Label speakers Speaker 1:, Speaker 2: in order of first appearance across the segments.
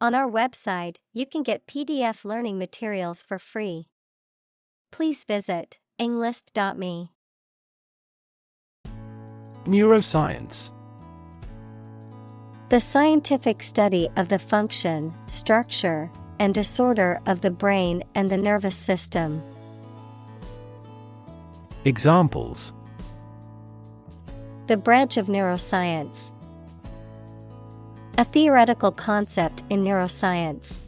Speaker 1: On our website, you can get PDF learning materials for free. Please visit englist.me.
Speaker 2: Neuroscience.
Speaker 1: The scientific study of the function, structure, and disorder of the brain and the nervous system.
Speaker 2: Examples:
Speaker 1: The branch of neuroscience. A theoretical concept in neuroscience.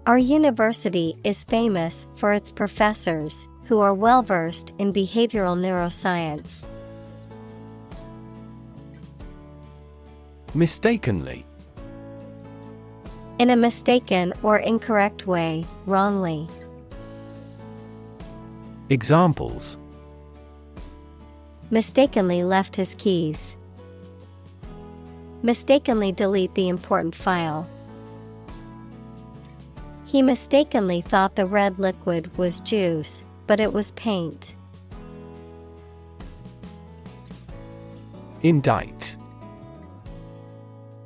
Speaker 1: Our university is famous for its professors, who are well-versed in behavioral neuroscience.
Speaker 2: Mistakenly.
Speaker 1: In a mistaken or incorrect way, wrongly.
Speaker 2: Examples:
Speaker 1: Mistakenly left his keys. Mistakenly delete the important file. He mistakenly thought the red liquid was juice, but it was paint.
Speaker 2: Indict.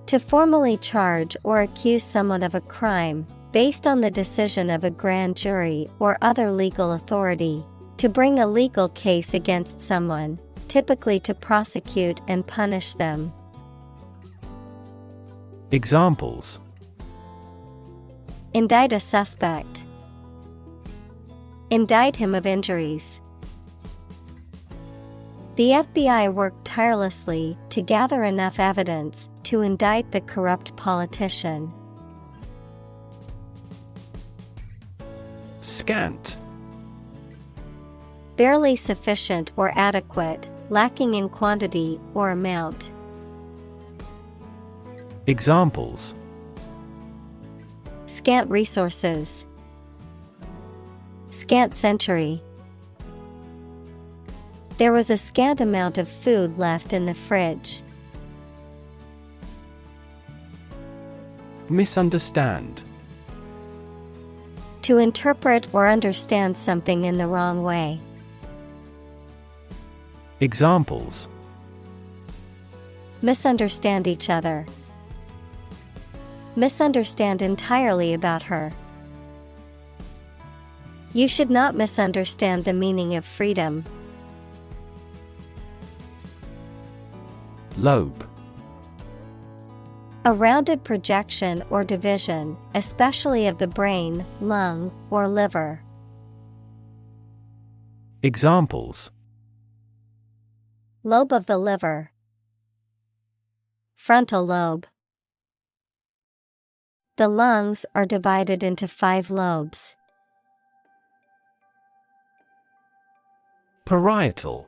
Speaker 1: To formally charge or accuse someone of a crime, based on the decision of a grand jury or other legal authority. To bring a legal case against someone, typically to prosecute and punish them.
Speaker 2: Examples:
Speaker 1: Indict a suspect. Indict him of injuries. The FBI worked tirelessly to gather enough evidence to indict the corrupt politician.
Speaker 2: Scant.
Speaker 1: Barely sufficient or adequate, lacking in quantity or amount.
Speaker 2: Examples:
Speaker 1: Scant resources. Scant century. There was a scant amount of food left in the fridge.
Speaker 2: Misunderstand.
Speaker 1: To interpret or understand something in the wrong way.
Speaker 2: Examples:
Speaker 1: Misunderstand each other. Misunderstand entirely about her. You should not misunderstand the meaning of freedom.
Speaker 2: Lobe.
Speaker 1: A rounded projection or division, especially of the brain, lung, or liver.
Speaker 2: Examples:
Speaker 1: Lobe of the liver. Frontal lobe. The lungs are divided into 5 lobes.
Speaker 2: Parietal.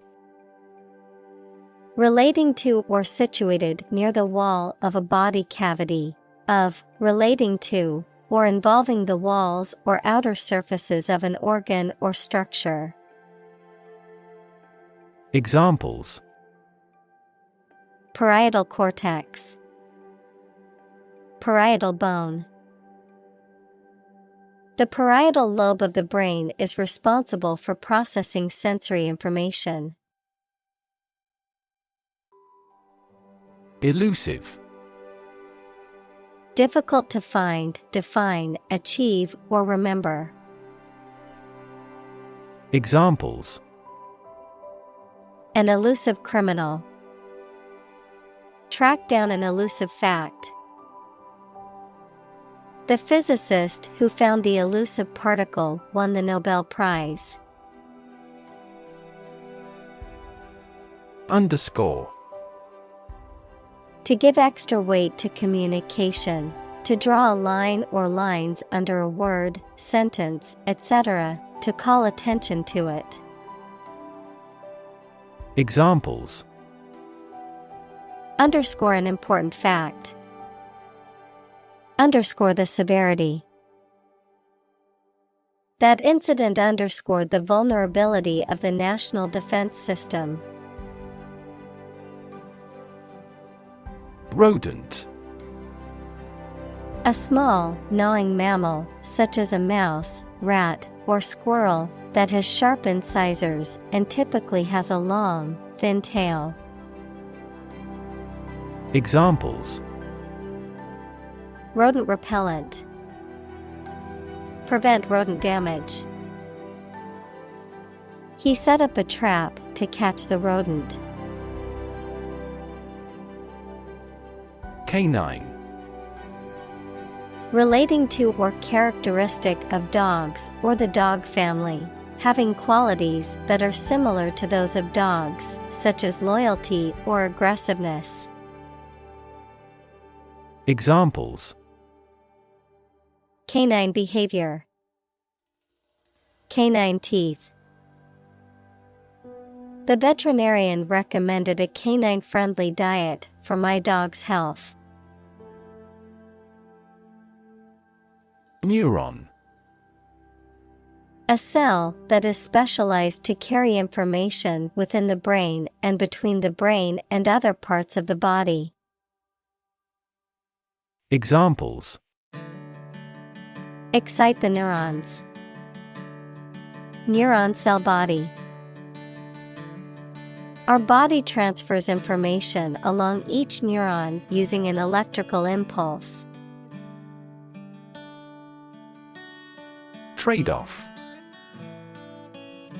Speaker 1: Relating to or situated near the wall of a body cavity, of, relating to, or involving the walls or outer surfaces of an organ or structure.
Speaker 2: Examples:
Speaker 1: Parietal cortex. Parietal bone. The parietal lobe of the brain is responsible for processing sensory information.
Speaker 2: Elusive.
Speaker 1: Difficult to find, define, achieve, or remember.
Speaker 2: Examples:
Speaker 1: An elusive criminal. Track down an elusive fact. The physicist who found the elusive particle won the Nobel Prize.
Speaker 2: Underscore.
Speaker 1: To give extra weight to communication, to draw a line or lines under a word, sentence, etc., to call attention to it.
Speaker 2: Examples:
Speaker 1: Underscore an important fact. Underscore the severity. That incident underscored the vulnerability of the national defense system.
Speaker 2: Rodent.
Speaker 1: A small, gnawing mammal, such as a mouse, rat, or squirrel, that has sharp incisors and typically has a long, thin tail.
Speaker 2: Examples:
Speaker 1: Rodent repellent. Prevent rodent damage. He set up a trap to catch the rodent.
Speaker 2: Canine.
Speaker 1: Relating to or characteristic of dogs or the dog family, having qualities that are similar to those of dogs, such as loyalty or aggressiveness.
Speaker 2: Examples:
Speaker 1: Canine behavior. Canine teeth. The veterinarian recommended a canine-friendly diet for my dog's health.
Speaker 2: Neuron.
Speaker 1: A cell that is specialized to carry information within the brain and between the brain and other parts of the body.
Speaker 2: Examples:
Speaker 1: Excite the neurons. Neuron cell body. Our body transfers information along each neuron using an electrical impulse.
Speaker 2: Trade-off.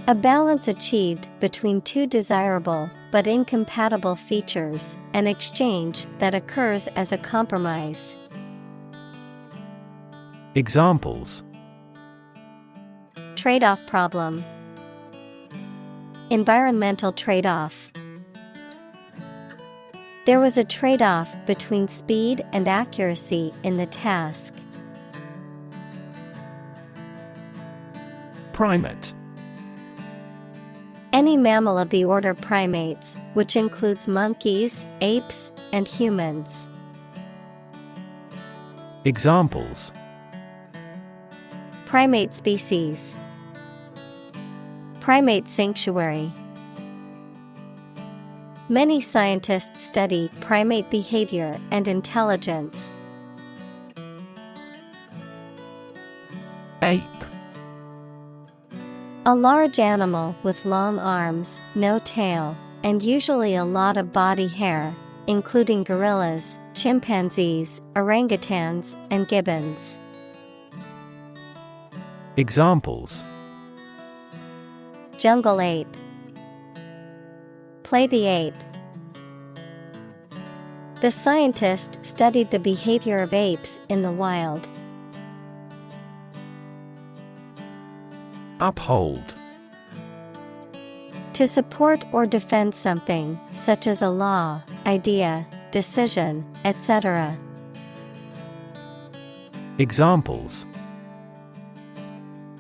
Speaker 1: A balance achieved between two desirable but incompatible features, an exchange that occurs as a compromise.
Speaker 2: Examples:
Speaker 1: Trade-off problem. Environmental trade-off. There was a trade-off between speed and accuracy in the task.
Speaker 2: Primate.
Speaker 1: Any mammal of the order primates, which includes monkeys, apes, and humans.
Speaker 2: Examples:
Speaker 1: Primate species. Primate sanctuary. Many scientists study primate behavior and intelligence.
Speaker 2: Ape.
Speaker 1: A large animal with long arms, no tail, and usually a lot of body hair, including gorillas, chimpanzees, orangutans, and gibbons.
Speaker 2: Examples:
Speaker 1: Jungle ape. Play the ape. The scientist studied the behavior of apes in the wild.
Speaker 2: Uphold.
Speaker 1: To support or defend something, such as a law, idea, decision, etc.
Speaker 2: Examples: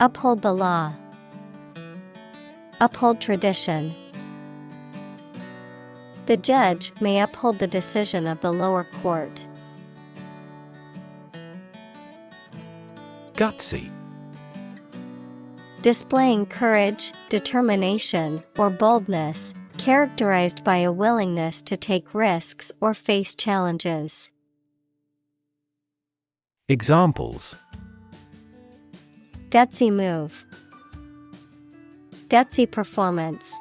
Speaker 1: Uphold the law. Uphold tradition. The judge may uphold the decision of the lower court.
Speaker 2: Gutsy.
Speaker 1: Displaying courage, determination, or boldness, characterized by a willingness to take risks or face challenges.
Speaker 2: Examples:
Speaker 1: Gutsy move. Gutsy performance.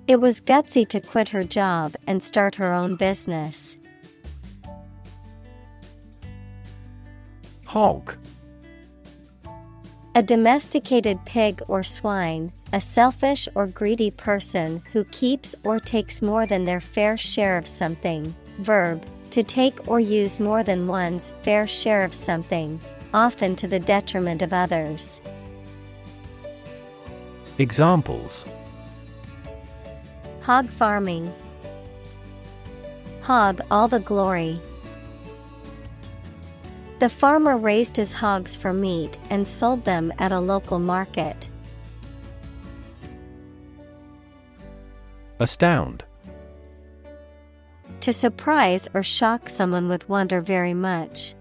Speaker 1: It was gutsy to quit her job and start her own business.
Speaker 2: Hog.
Speaker 1: A domesticated pig or swine, a selfish or greedy person who keeps or takes more than their fair share of something. Verb, to take or use more than one's fair share of something, often to the detriment of others.
Speaker 2: Examples:
Speaker 1: Hog farming. Hog all the glory. The farmer raised his hogs for meat and sold them at a local market.
Speaker 2: Astound.
Speaker 1: To surprise or shock someone with wonder very much.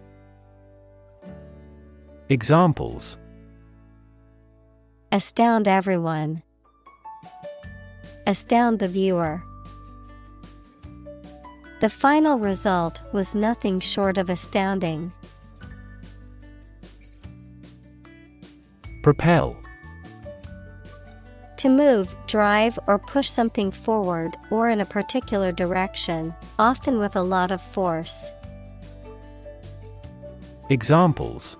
Speaker 2: Examples:
Speaker 1: Astound everyone. Astound the viewer. The final result was nothing short of astounding.
Speaker 2: Propel.
Speaker 1: To move, drive, or push something forward or in a particular direction, often with a lot of force.
Speaker 2: Examples: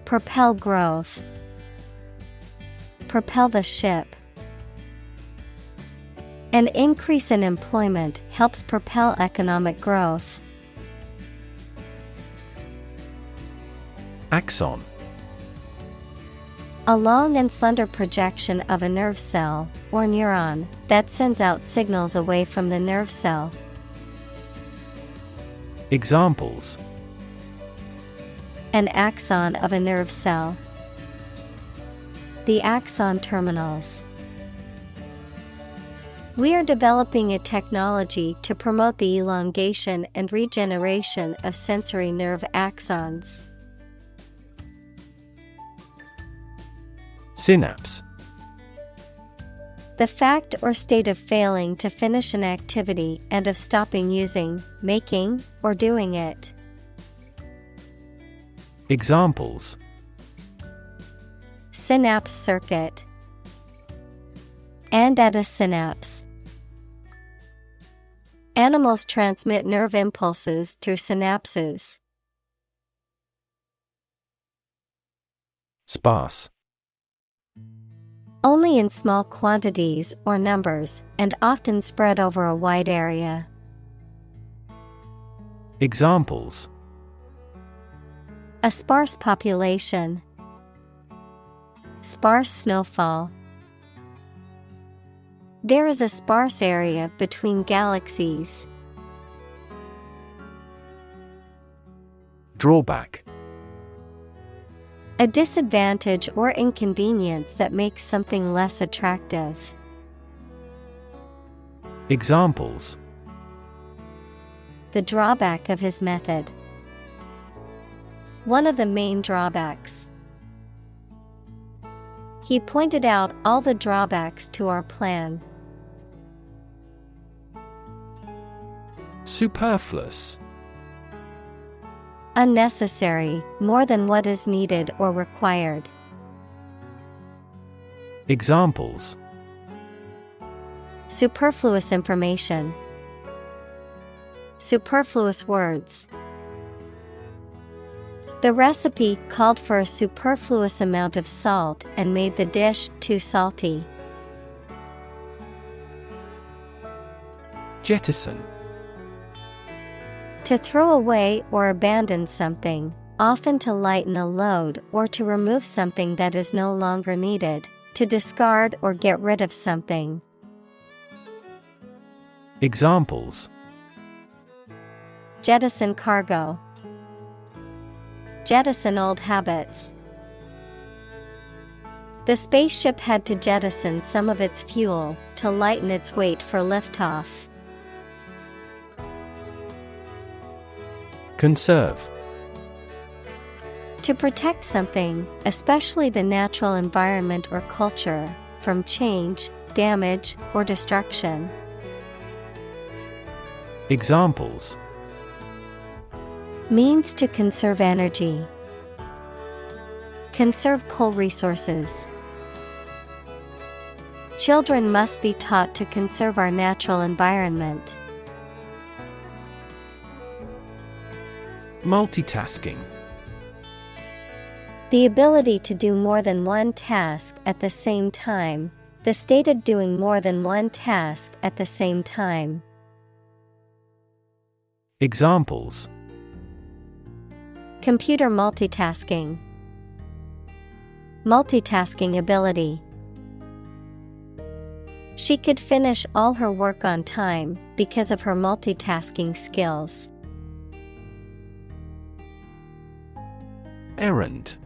Speaker 1: propel growth, propel the ship. An increase in employment helps propel economic growth.
Speaker 2: Axon.
Speaker 1: A long and slender projection of a nerve cell, or neuron, that sends out signals away from the nerve cell.
Speaker 2: Examples:
Speaker 1: an axon of a nerve cell. The axon terminals. We are developing a technology to promote the elongation and regeneration of sensory nerve axons.
Speaker 2: Synapse.
Speaker 1: The fact or state of failing to finish an activity and of stopping using, making, or doing it.
Speaker 2: Examples:
Speaker 1: synapse circuit. And at a synapse. Animals transmit nerve impulses through synapses.
Speaker 2: Sparse.
Speaker 1: Only in small quantities or numbers, and often spread over a wide area.
Speaker 2: Examples:
Speaker 1: a sparse population. Sparse snowfall. There is a sparse area between galaxies.
Speaker 2: Drawback.
Speaker 1: A disadvantage or inconvenience that makes something less attractive.
Speaker 2: Examples:
Speaker 1: the drawback of his method. One of the main drawbacks. He pointed out all the drawbacks to our plan.
Speaker 2: Superfluous.
Speaker 1: Unnecessary, more than what is needed or required.
Speaker 2: Examples:
Speaker 1: superfluous information. Superfluous words. The recipe called for a superfluous amount of salt and made the dish too salty.
Speaker 2: Jettison.
Speaker 1: To throw away or abandon something, often to lighten a load or to remove something that is no longer needed, to discard or get rid of something.
Speaker 2: Examples:
Speaker 1: jettison cargo. Jettison old habits. The spaceship had to jettison some of its fuel to lighten its weight for liftoff.
Speaker 2: Conserve.
Speaker 1: To protect something, especially the natural environment or culture, from change, damage, or destruction.
Speaker 2: Examples:
Speaker 1: means to conserve energy. Conserve coal resources. Children must be taught to conserve our natural environment.
Speaker 2: Multitasking.
Speaker 1: The ability to do more than one task at the same time. The state of doing more than one task at the same time.
Speaker 2: Examples:
Speaker 1: computer multitasking. Multitasking ability. She could finish all her work on time because of her multitasking skills.
Speaker 2: Errand.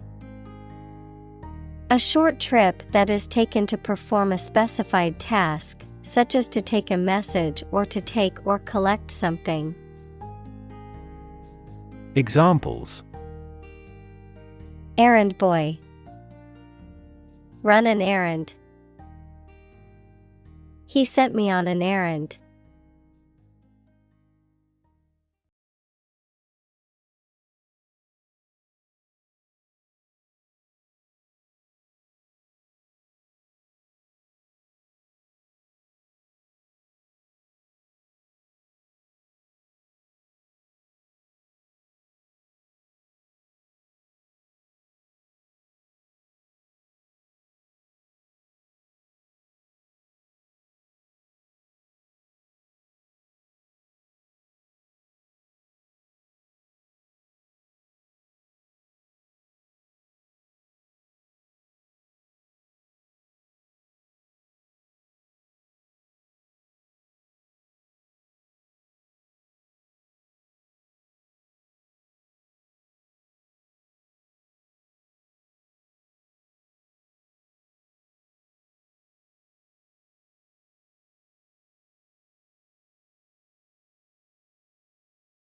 Speaker 1: A short trip that is taken to perform a specified task, such as to take a message or to take or collect something.
Speaker 2: Examples:
Speaker 1: errand boy. Run an errand. He sent me on an errand.